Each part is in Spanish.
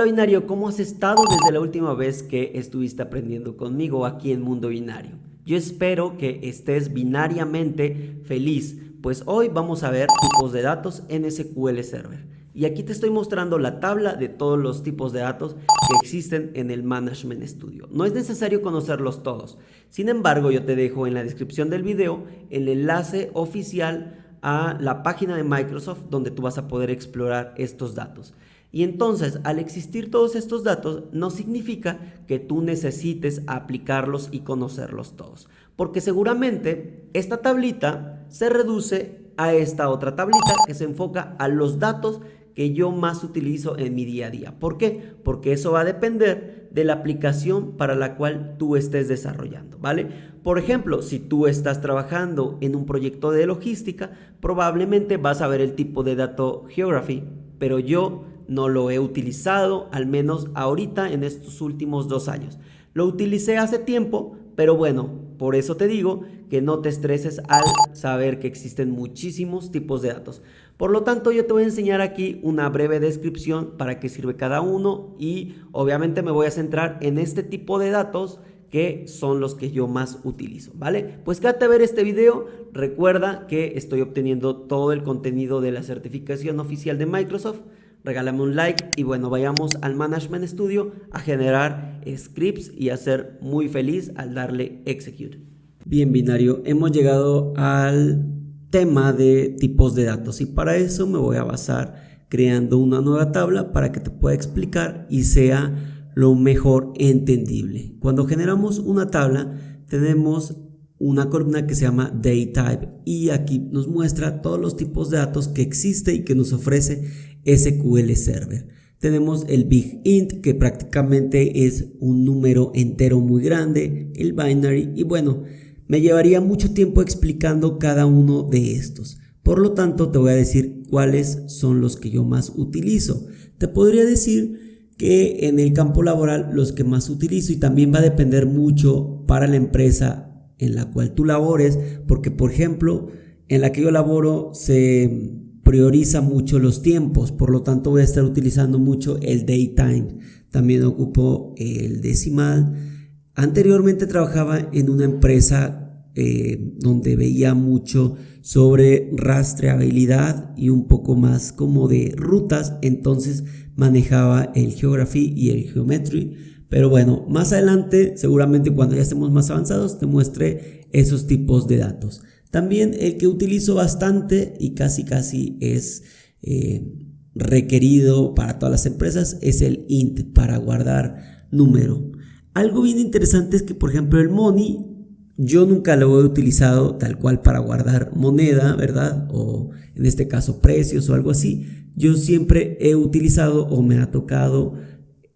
Hola binario, ¿cómo has estado desde la última vez que estuviste aprendiendo conmigo aquí en Mundo Binario? Yo espero que estés binariamente feliz, pues hoy vamos a ver tipos de datos en SQL Server. Y aquí te estoy mostrando la tabla de todos los tipos de datos que existen en el Management Studio. No es necesario conocerlos todos. Sin embargo, yo te dejo en la descripción del video el enlace oficial a la página de Microsoft donde tú vas a poder explorar estos datos. Y entonces, al existir todos estos datos, no significa que tú necesites aplicarlos y conocerlos todos. Porque seguramente esta tablita se reduce a esta otra tablita que se enfoca a los datos que yo más utilizo en mi día a día. ¿Por qué? Porque eso va a depender de la aplicación para la cual tú estés desarrollando, ¿vale? Por ejemplo, si tú estás trabajando en un proyecto de logística, probablemente vas a ver el tipo de dato geography, pero yo no lo he utilizado, al menos ahorita en estos últimos 2 años. Lo utilicé hace tiempo, pero bueno, por eso te digo que no te estreses al saber que existen muchísimos tipos de datos. Por lo tanto, yo te voy a enseñar aquí una breve descripción para qué sirve cada uno y obviamente me voy a centrar en este tipo de datos que son los que yo más utilizo, ¿vale? Pues quédate a ver este video. Recuerda que estoy obteniendo todo el contenido de la certificación oficial de Microsoft. Regálame un like y bueno, vayamos al Management Studio a generar scripts y a ser muy feliz al darle execute. Bien, binario, hemos llegado al tema de tipos de datos y para eso me voy a basar creando una nueva tabla para que te pueda explicar y sea lo mejor entendible. Cuando generamos una tabla tenemos una columna que se llama DataType y aquí nos muestra todos los tipos de datos que existe y que nos ofrece SQL Server. Tenemos el Big Int, que prácticamente es un número entero muy grande, el Binary, y bueno, me llevaría mucho tiempo explicando cada uno de estos. Por lo tanto, te voy a decir cuáles son los que yo más utilizo. Te podría decir que en el campo laboral los que más utilizo, y también va a depender mucho para la empresa en la cual tú labores, porque por ejemplo, en la que yo laboro se prioriza mucho los tiempos, por lo tanto voy a estar utilizando mucho el datetime. También ocupo el decimal. Anteriormente trabajaba en una empresa donde veía mucho sobre rastreabilidad y un poco más como de rutas, entonces manejaba el geography y el geometry. Pero bueno, más adelante, seguramente cuando ya estemos más avanzados, te muestre esos tipos de datos. También el que utilizo bastante y casi es requerido para todas las empresas es el int para guardar número. Algo bien interesante es que por ejemplo el money yo nunca lo he utilizado tal cual para guardar moneda, ¿verdad? O en este caso precios o algo así. Yo siempre he utilizado o me ha tocado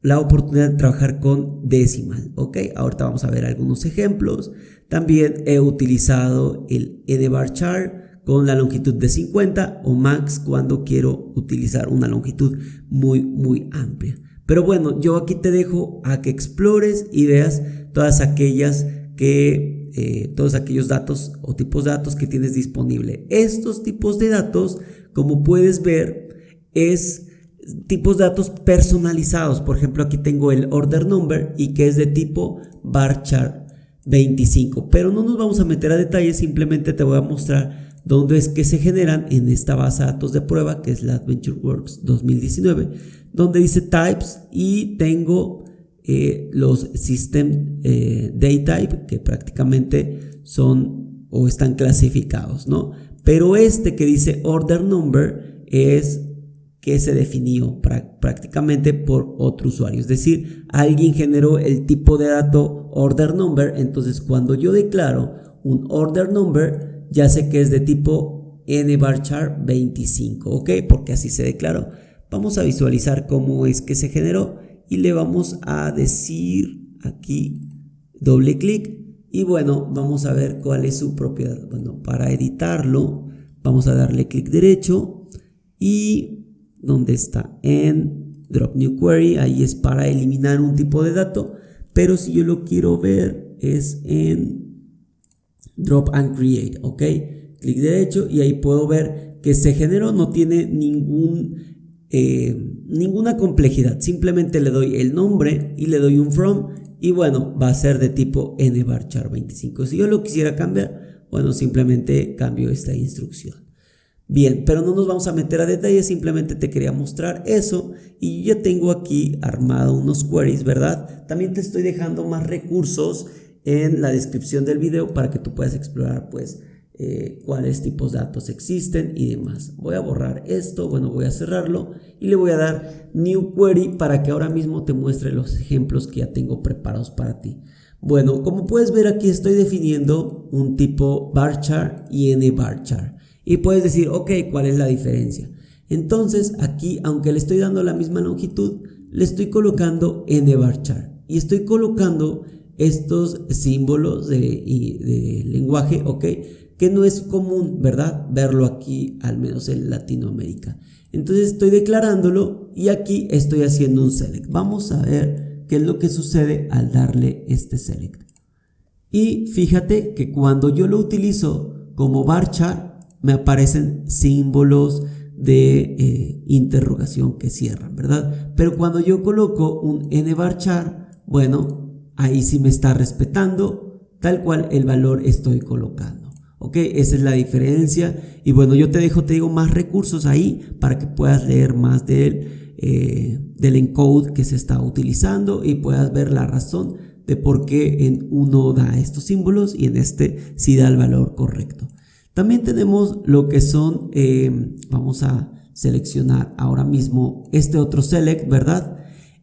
la oportunidad de trabajar con decimal, ¿ok? Ahorita vamos a ver algunos ejemplos. También he utilizado el nvarchar con la longitud de 50 o max cuando quiero utilizar una longitud muy amplia. Pero bueno, yo aquí te dejo a que explores y veas todas aquellas todos aquellos datos o tipos de datos que tienes disponible. Estos tipos de datos, como puedes ver, es tipos de datos personalizados. Por ejemplo, aquí tengo el order number y que es de tipo varchar 25, pero no nos vamos a meter a detalles, simplemente te voy a mostrar dónde es que se generan en esta base de datos de prueba que es la AdventureWorks 2019, donde dice types y tengo los system datatype que prácticamente son o están clasificados, ¿no? Pero este que dice order number es que se definió prácticamente por otro usuario, es decir, alguien generó el tipo de dato order number, entonces cuando yo declaro un order number ya sé que es de tipo nvarchar 25, ¿ok? Porque así se declaró. Vamos a visualizar cómo es que se generó y le vamos a decir aquí doble clic y bueno, vamos a ver cuál es su propiedad. Bueno, para editarlo vamos a darle clic derecho y ¿dónde está? En Drop New Query, ahí es para eliminar un tipo de dato, pero si yo lo quiero ver es en Drop and Create, ¿ok? Clic derecho y ahí puedo ver que se generó, no tiene ningún ninguna complejidad, simplemente le doy el nombre y le doy un from y bueno, va a ser de tipo nvarchar25. Si yo lo quisiera cambiar, bueno, simplemente cambio esta instrucción. Bien, pero no nos vamos a meter a detalles, simplemente te quería mostrar eso y ya tengo aquí armado unos queries, ¿verdad? También te estoy dejando más recursos en la descripción del video para que tú puedas explorar pues cuáles tipos de datos existen y demás. Voy a borrar esto, bueno, voy a cerrarlo y le voy a dar New Query para que ahora mismo te muestre los ejemplos que ya tengo preparados para ti. Bueno, como puedes ver aquí estoy definiendo un tipo varchar y nvarchar y puedes decir, ok, ¿cuál es la diferencia? Entonces aquí, aunque le estoy dando la misma longitud, le estoy colocando nvarchar y estoy colocando estos símbolos de lenguaje, ok, que no es común, ¿verdad? Verlo aquí, al menos en Latinoamérica. Entonces estoy declarándolo y aquí estoy haciendo un select. Vamos a ver qué es lo que sucede al darle este select. Y fíjate que cuando yo lo utilizo como varchar, me aparecen símbolos de interrogación que cierran, ¿verdad? Pero cuando yo coloco un nvarchar, bueno, ahí sí me está respetando tal cual el valor estoy colocando. Ok, esa es la diferencia y bueno, yo te digo más recursos ahí para que puedas leer más del encode que se está utilizando y puedas ver la razón de por qué en uno da estos símbolos y en este sí da el valor correcto. También tenemos lo que son, vamos a seleccionar ahora mismo este otro select, ¿verdad?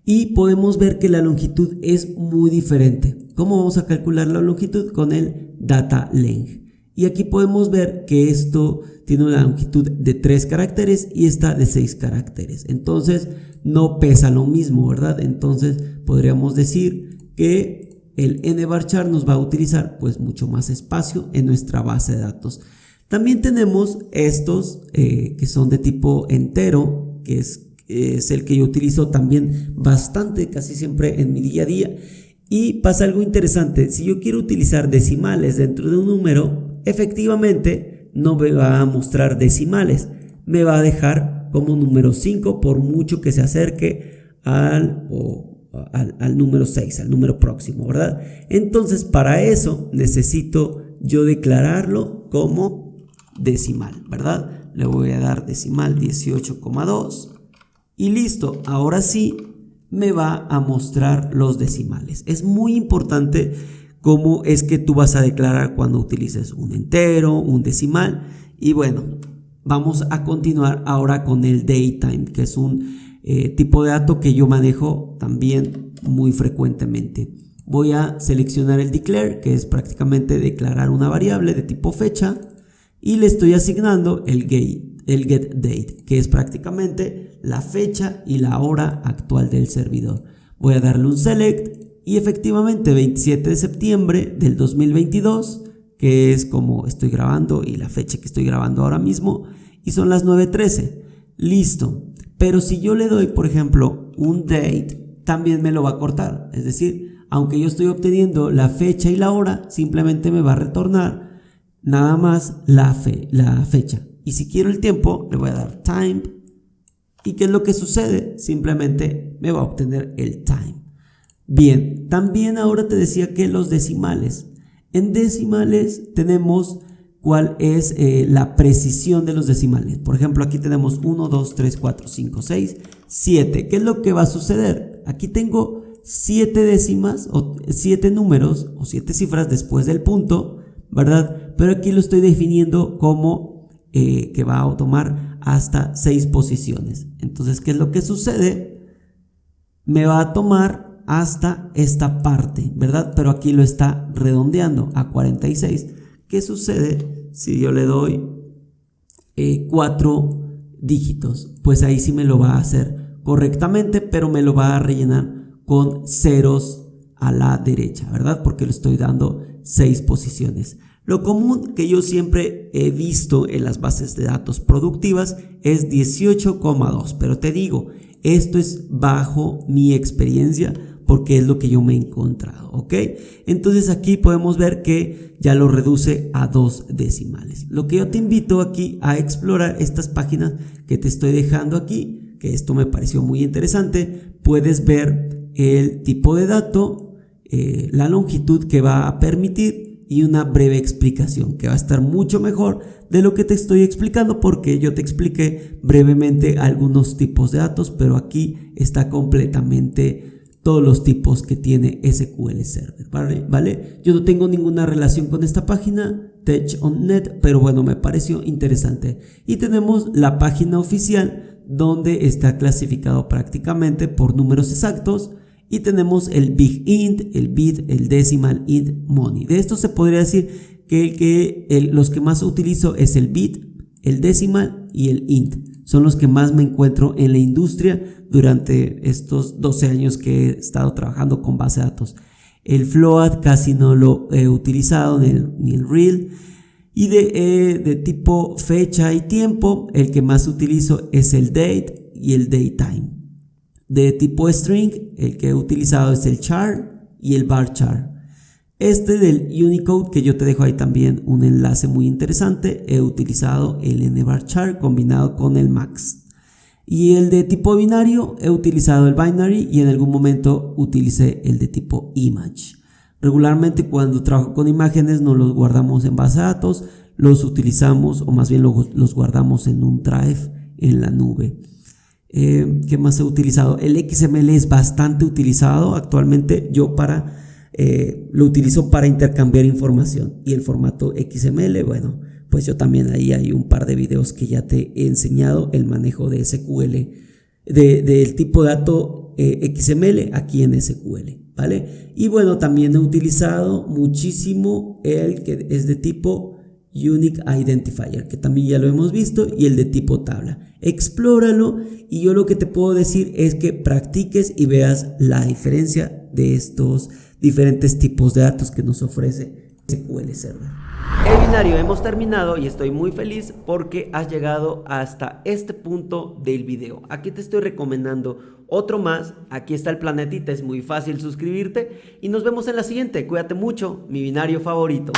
Y podemos ver que la longitud es muy diferente. ¿Cómo vamos a calcular la longitud? Con el data length. Y aquí podemos ver que esto tiene una longitud de 3 caracteres y esta de 6 caracteres. Entonces no pesa lo mismo, ¿verdad? Entonces podríamos decir que el nvarchar nos va a utilizar pues mucho más espacio en nuestra base de datos. También tenemos estos que son de tipo entero, que es el que yo utilizo también bastante, casi siempre en mi día a día. Y pasa algo interesante, si yo quiero utilizar decimales dentro de un número, efectivamente no me va a mostrar decimales, me va a dejar como número 5 por mucho que se acerque al número 6, al número próximo, ¿verdad? Entonces para eso necesito yo declararlo como decimal, ¿verdad? Le voy a dar decimal 18,2 y listo, ahora sí me va a mostrar los decimales. Es muy importante cómo es que tú vas a declarar cuando utilices un entero, un decimal. Y bueno, vamos a continuar ahora con el datetime, que es un tipo de dato que yo manejo también muy frecuentemente. Voy a seleccionar el declare, que es prácticamente declarar una variable de tipo fecha, y le estoy asignando el getDate, que es prácticamente la fecha y la hora actual del servidor. Voy a darle un select y efectivamente 27 de septiembre del 2022, que es como estoy grabando y la fecha que estoy grabando ahora mismo, y son las 9:13. Listo. Pero si yo le doy, por ejemplo, un date, también me lo va a cortar. Es decir, aunque yo estoy obteniendo la fecha y la hora, simplemente me va a retornar nada más la fecha. Y si quiero el tiempo, le voy a dar time. ¿Y qué es lo que sucede? Simplemente me va a obtener el time. Bien, también ahora te decía que los decimales. En decimales tenemos cuál es la precisión de los decimales. Por ejemplo, aquí tenemos 1, 2, 3, 4, 5, 6, 7. ¿Qué es lo que va a suceder? Aquí tengo 7 décimas o 7 números o 7 cifras después del punto, ¿verdad? Pero aquí lo estoy definiendo como que va a tomar hasta 6 posiciones. Entonces, ¿qué es lo que sucede? Me va a tomar hasta esta parte, ¿verdad? Pero aquí lo está redondeando a 46. ¿Qué sucede si yo le doy 4 dígitos? Pues ahí sí me lo va a hacer correctamente, pero me lo va a rellenar con ceros a la derecha, ¿verdad? Porque le estoy dando 6 posiciones. Lo común que yo siempre he visto en las bases de datos productivas es 18,2, pero te digo, esto es bajo mi experiencia porque es lo que yo me he encontrado, ¿ok? Entonces aquí podemos ver que ya lo reduce a 2 decimales. Lo que yo te invito aquí a explorar estas páginas que te estoy dejando aquí, que esto me pareció muy interesante, puedes ver el tipo de dato, la longitud que va a permitir y una breve explicación que va a estar mucho mejor de lo que te estoy explicando, porque yo te expliqué brevemente algunos tipos de datos, pero aquí está completamente todos los tipos que tiene SQL Server, ¿vale? Yo no tengo ninguna relación con esta página, Tech.net, pero bueno, me pareció interesante. Y tenemos la página oficial donde está clasificado prácticamente por números exactos. Y tenemos el Big Int, el Bit, el Decimal, Int, Money. De esto se podría decir que los que más utilizo es el Bit, el Decimal y el Int. Son los que más me encuentro en la industria durante estos 12 años que he estado trabajando con base de datos. El Float casi no lo he utilizado, ni el Real. Y de tipo fecha y tiempo, el que más utilizo es el Date y el Datetime. De tipo string, el que he utilizado es el char y el bar char. Este del Unicode, que yo te dejo ahí también un enlace muy interesante, he utilizado el nvarchar combinado con el max. Y el de tipo binario, he utilizado el binary y en algún momento utilicé el de tipo image. Regularmente cuando trabajo con imágenes no los guardamos en base de datos, los utilizamos o más bien los guardamos en un drive en la nube. ¿Qué más he utilizado? El XML es bastante utilizado actualmente. Yo lo utilizo para intercambiar información, y el formato XML, bueno, pues yo también ahí hay un par de videos que ya te he enseñado el manejo de SQL, del tipo de dato XML aquí en SQL, ¿vale? Y bueno, también he utilizado muchísimo el que es de tipo Unique Identifier, que también ya lo hemos visto, y el de tipo tabla. Explóralo, y yo lo que te puedo decir es que practiques y veas la diferencia de estos diferentes tipos de datos que nos ofrece SQL Server. El binario hemos terminado y estoy muy feliz porque has llegado hasta este punto del video. Aquí te estoy recomendando otro más. Aquí está el planetita, es muy fácil suscribirte y nos vemos en la siguiente. Cuídate mucho, mi binario favorito.